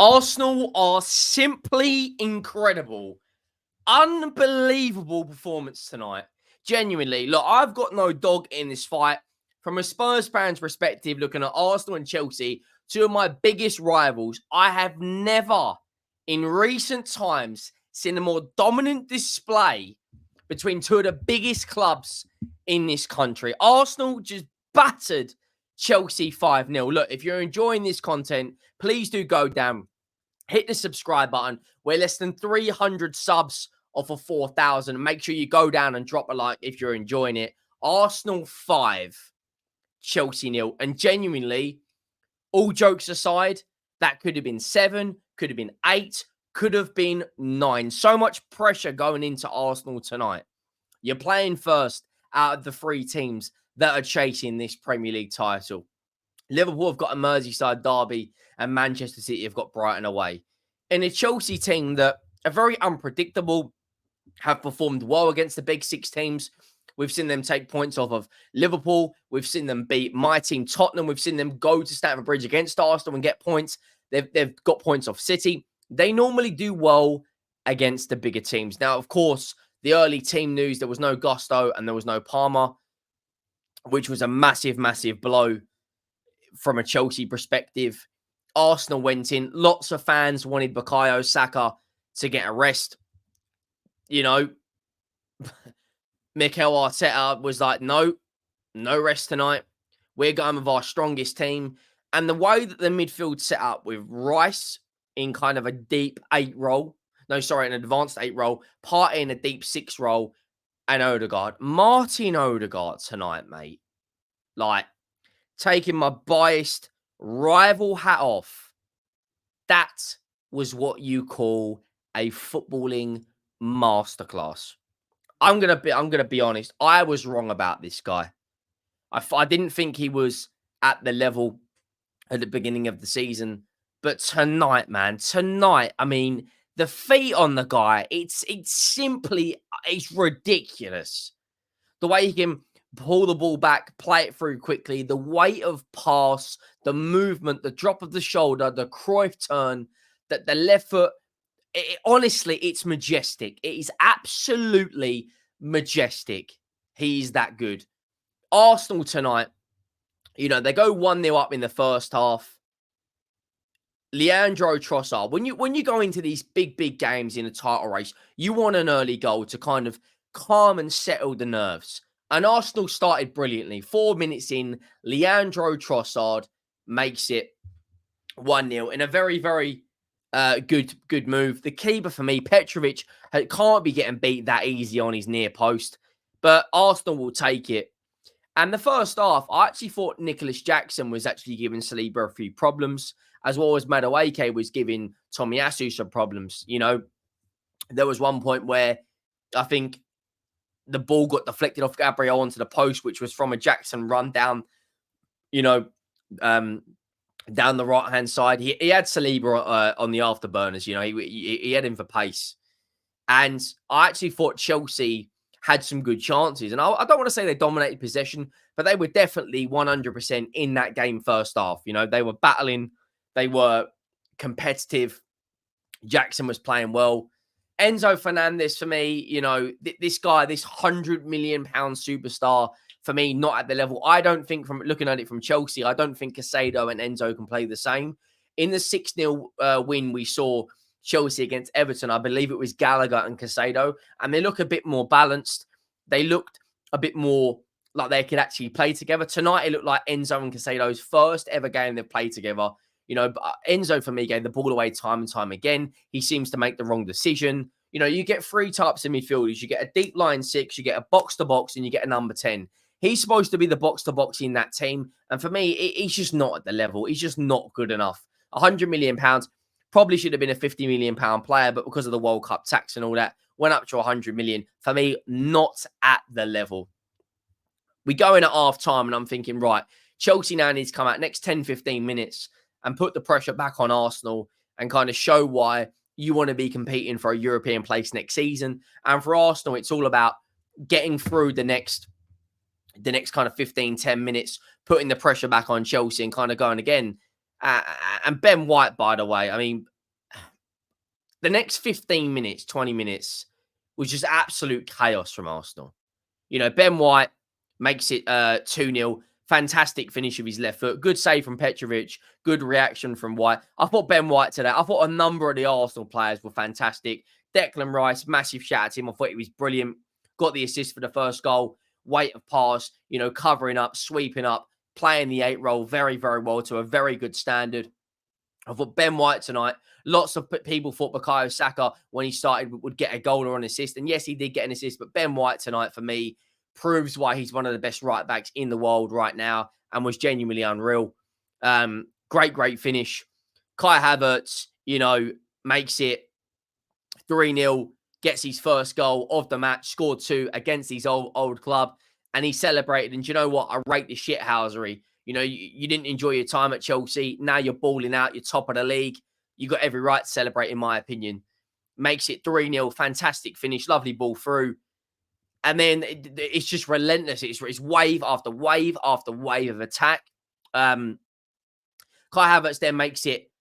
Arsenal are simply incredible. Unbelievable performance tonight. Genuinely. Look, I've got no dog in this fight. From a Spurs fan's perspective, looking at Arsenal and Chelsea, two of my biggest rivals, I have never in recent times seen a more dominant display between two of the biggest clubs in this country. Arsenal just battered Chelsea 5-0. Look, if you're enjoying this content, please do go down, hit the subscribe button. We're less than 300 subs off of 4,000. Make sure you go down and drop a like if you're enjoying it. Arsenal 5, Chelsea 0. And genuinely, all jokes aside, that could have been 7, could have been 8, could have been 9. So much pressure going into Arsenal tonight. You're playing first out of the 3 teams that are chasing this Premier League title. Liverpool have got a Merseyside derby and Manchester City have got Brighton away. In a Chelsea team that are very unpredictable, have performed well against the big 6 teams. We've seen them take points off of Liverpool. We've seen them beat my team, Tottenham. We've seen them go to Stamford Bridge against Arsenal and get points. They've got points off City. They normally do well against the bigger teams. Now, of course, the early team news, there was no Gusto and there was no Palmer, which was a massive, massive blow from a Chelsea perspective. Arsenal went in. Lots of fans wanted Bukayo Saka to get a rest. You know, Mikel Arteta was like, no rest tonight. We're going with our strongest team. And the way that the midfield set up with Rice in kind of a deep 8 role, an advanced 8 role, Partey in a deep 6 role, and Odegaard. Martin Odegaard tonight, mate. Like, taking my biased rival hat off, that was what you call a footballing masterclass. I'm gonna be honest. I was wrong about this guy. I didn't think he was at the level at the beginning of the season, but tonight, man, I mean, the feet on the guy, it's ridiculous. The way he can pull the ball back, play it through quickly, the weight of pass, the movement, the drop of the shoulder, the Cruyff turn, the left foot. Honestly, it's majestic. It is absolutely majestic. He's that good. Arsenal tonight, you know, they go 1-0 up in the first half. Leandro Trossard, when you go into these big games in a title race, you want an early goal to kind of calm and settle the nerves. And Arsenal started brilliantly. 4 minutes in, Leandro Trossard makes it 1-0 in a very, very good move. The keeper for me, Petrovic, can't be getting beat that easy on his near post, but Arsenal will take it. And the first half, I actually thought Nicholas Jackson was actually giving Saliba a few problems, as well as Madueke was giving Tomiyasu some problems. You know, there was one point where I think the ball got deflected off Gabriel onto the post, which was from a Jackson run down, you know, down the right-hand side. He had Saliba on the afterburners, you know. He had him for pace. And I actually thought Chelsea had some good chances. And I don't want to say they dominated possession, but they were definitely 100% in that game first half. You know, they were battling. They were competitive. Jackson was playing well. Enzo Fernandez, for me, you know, this guy, this £100 million superstar, for me, not at the level. I don't think, from looking at it from Chelsea, I don't think Casado and Enzo can play the same. In the 6-0 win we saw Chelsea against Everton, I believe it was Gallagher and Casado, and they look a bit more balanced. They looked a bit more like they could actually play together. Tonight, it looked like Enzo and Casado's first ever game they've played together. You know, Enzo, for me, gave the ball away time and time again. He seems to make the wrong decision. You know, you get 3 types of midfielders. You get a deep line 6, you get a box-to-box, and you get a number 10. He's supposed to be the box-to-box in that team. And for me, he's just not at the level. He's just not good enough. £100 million, probably should have been a £50 million player, but because of the World Cup tax and all that, went up to 100 million. For me, not at the level. We go in at half-time, and I'm thinking, right, Chelsea now needs to come out next 10, 15 minutes and put the pressure back on Arsenal and kind of show why you want to be competing for a European place next season. And for Arsenal, it's all about getting through the next kind of 15, 10 minutes, putting the pressure back on Chelsea and kind of going again. And Ben White, by the way, I mean, the next 15 minutes, 20 minutes was just absolute chaos from Arsenal. Ben White makes it 2-0. Fantastic finish of his left foot. Good save from Petrovic. Good reaction from White. I thought Ben White today, I thought a number of the Arsenal players were fantastic. Declan Rice, massive shout out to him. I thought he was brilliant. Got the assist for the first goal. Weight of pass, covering up, sweeping up, playing the 8 role very, very well to a very good standard. I thought Ben White tonight, lots of people thought Bukayo Saka, when he started, would get a goal or an assist. And yes, he did get an assist. But Ben White tonight, for me, proves why he's one of the best right backs in the world right now and was genuinely unreal. Great, great finish. Kai Havertz, makes it 3-0, gets his first goal of the match, scored 2 against his old club, and he celebrated. And do you know what? I rate the shithousery. You didn't enjoy your time at Chelsea. Now you're balling out. You're top of the league. You got every right to celebrate, in my opinion. Makes it 3-0. Fantastic finish. Lovely ball through. And then it's just relentless. It's wave after wave after wave of attack. Kai Havertz then makes it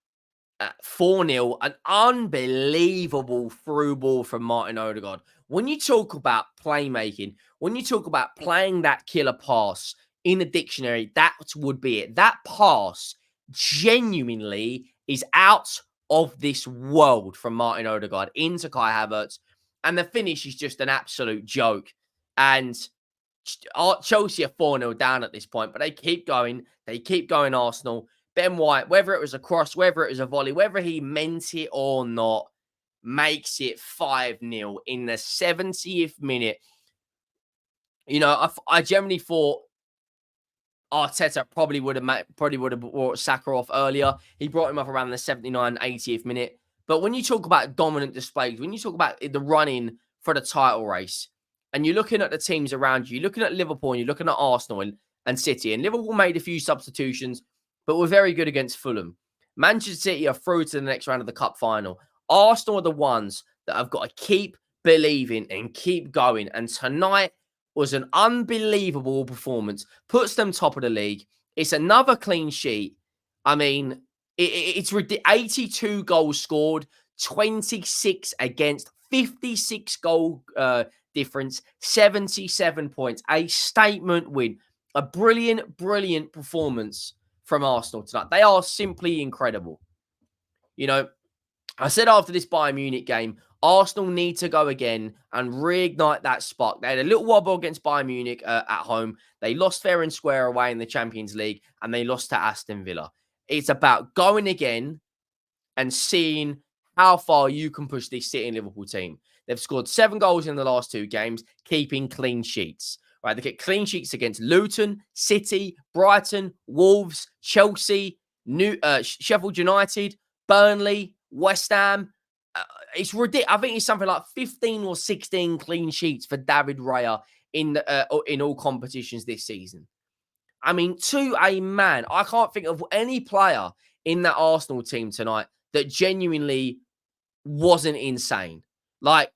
4-0. An unbelievable through ball from Martin Odegaard. When you talk about playmaking, when you talk about playing that killer pass in the dictionary, that would be it. That pass genuinely is out of this world from Martin Odegaard into Kai Havertz. And the finish is just an absolute joke. And Chelsea are 4-0 down at this point, but they keep going. They keep going, Arsenal. Ben White, whether it was a cross, whether it was a volley, whether he meant it or not, makes it 5-0 in the 70th minute. I generally thought Arteta probably would have brought Saka off earlier. He brought him up around the 79th, 80th minute. But when you talk about dominant displays, when you talk about the running for the title race, and you're looking at the teams around you, you're looking at Liverpool, and you're looking at Arsenal and City, and Liverpool made a few substitutions, but were very good against Fulham. Manchester City are through to the next round of the Cup final. Arsenal are the ones that have got to keep believing and keep going. And tonight was an unbelievable performance. Puts them top of the league. It's another clean sheet. I mean, it's 82 goals scored, 26 against, 56 goal difference, 77 points. A statement win. A brilliant, brilliant performance from Arsenal tonight. They are simply incredible. I said after this Bayern Munich game, Arsenal need to go again and reignite that spark. They had a little wobble against Bayern Munich at home. They lost fair and square away in the Champions League, and they lost to Aston Villa. It's about going again and seeing how far you can push this City and Liverpool team. They've scored 7 goals in the last 2 games, keeping clean sheets. Right, they get clean sheets against Luton, City, Brighton, Wolves, Chelsea, Sheffield United, Burnley, West Ham. It's ridiculous. I think it's something like 15 or 16 clean sheets for David Raya in all competitions this season. I mean, to a man, I can't think of any player in that Arsenal team tonight that genuinely wasn't insane. Like,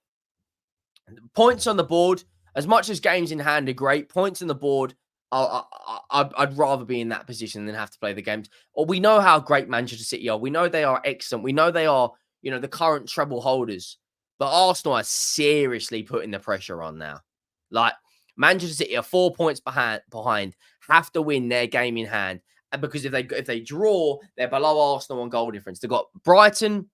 points on the board, as much as games in hand are great, points on the board, I'd rather be in that position than have to play the games. Or we know how great Manchester City are. We know they are excellent. We know they are, the current treble holders. But Arsenal are seriously putting the pressure on now. Like, Manchester City are 4 points behind, have to win their game in hand. And because if they draw, they're below Arsenal on goal difference. They've got Brighton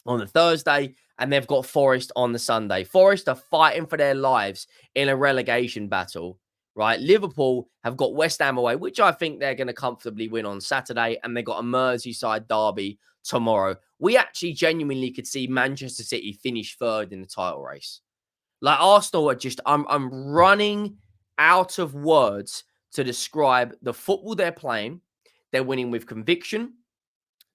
on the Thursday, and they've got Forest on the Sunday. Forest are fighting for their lives in a relegation battle, right? Liverpool have got West Ham away, which I think they're going to comfortably win on Saturday, and they've got a Merseyside derby tomorrow. We actually genuinely could see Manchester City finish 3rd in the title race. Like, Arsenal are just, I'm running out of words to describe the football they're playing. They're winning with conviction.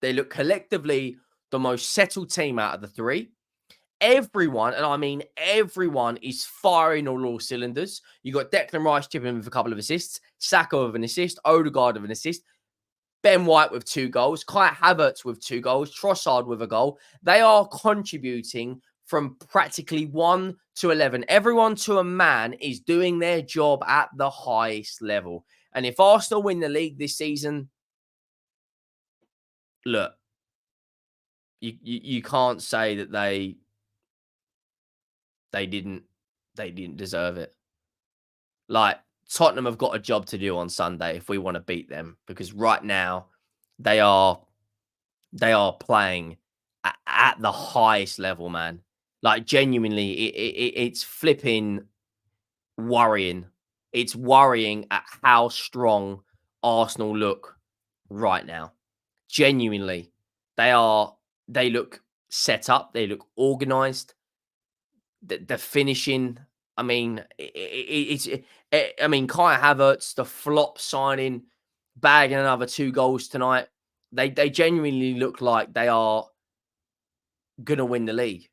They look collectively the most settled team out of the 3. Everyone, and I mean everyone, is firing all cylinders. You got Declan Rice chipping in with a couple of assists, Saka with an assist, Odegaard with an assist, Ben White with 2 goals, Kai Havertz with 2 goals, Trossard with a goal. They are contributing from practically 1 to 11. Everyone to a man is doing their job at the highest level. And if Arsenal win the league this season, look, you can't say that they didn't they didn't deserve it. Like, Tottenham have got a job to do on Sunday if we wanna beat them, because right now they are they are playing at the highest level, man. Like, genuinely, it's flipping worrying. It's worrying at how strong Arsenal look right now. Genuinely, they are they look set up, they look organized. The finishing, I mean, I mean, Kai Havertz, the flop signing, bagging another 2 goals tonight. They genuinely look like they are gonna win the league.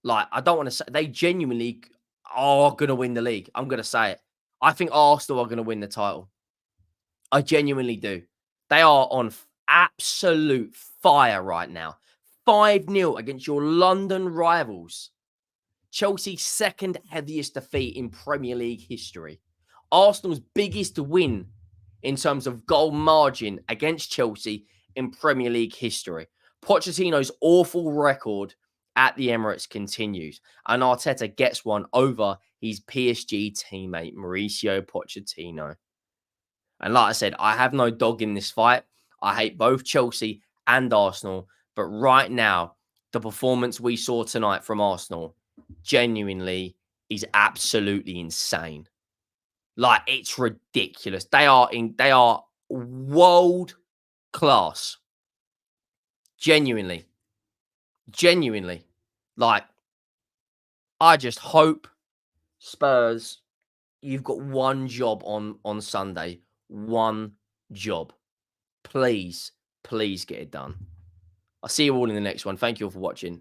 Like, I don't wanna say they genuinely are gonna win the league. I'm gonna say it. I think Arsenal are gonna win the title. I genuinely do. They are on absolute fire right now. 5-0 against your London rivals. Chelsea's second heaviest defeat in Premier League history. Arsenal's biggest win in terms of goal margin against Chelsea in Premier League history. Pochettino's awful record at the Emirates continues, and Arteta gets one over his PSG teammate Mauricio Pochettino. And like I said, I have no dog in this fight. I hate both Chelsea and Arsenal. But right now, the performance we saw tonight from Arsenal genuinely is absolutely insane. Like, it's ridiculous. They are world class. Genuinely. Genuinely. Like, I just hope Spurs, you've got one job on Sunday. One job. Please, please get it done. I'll see you all in the next one. Thank you all for watching.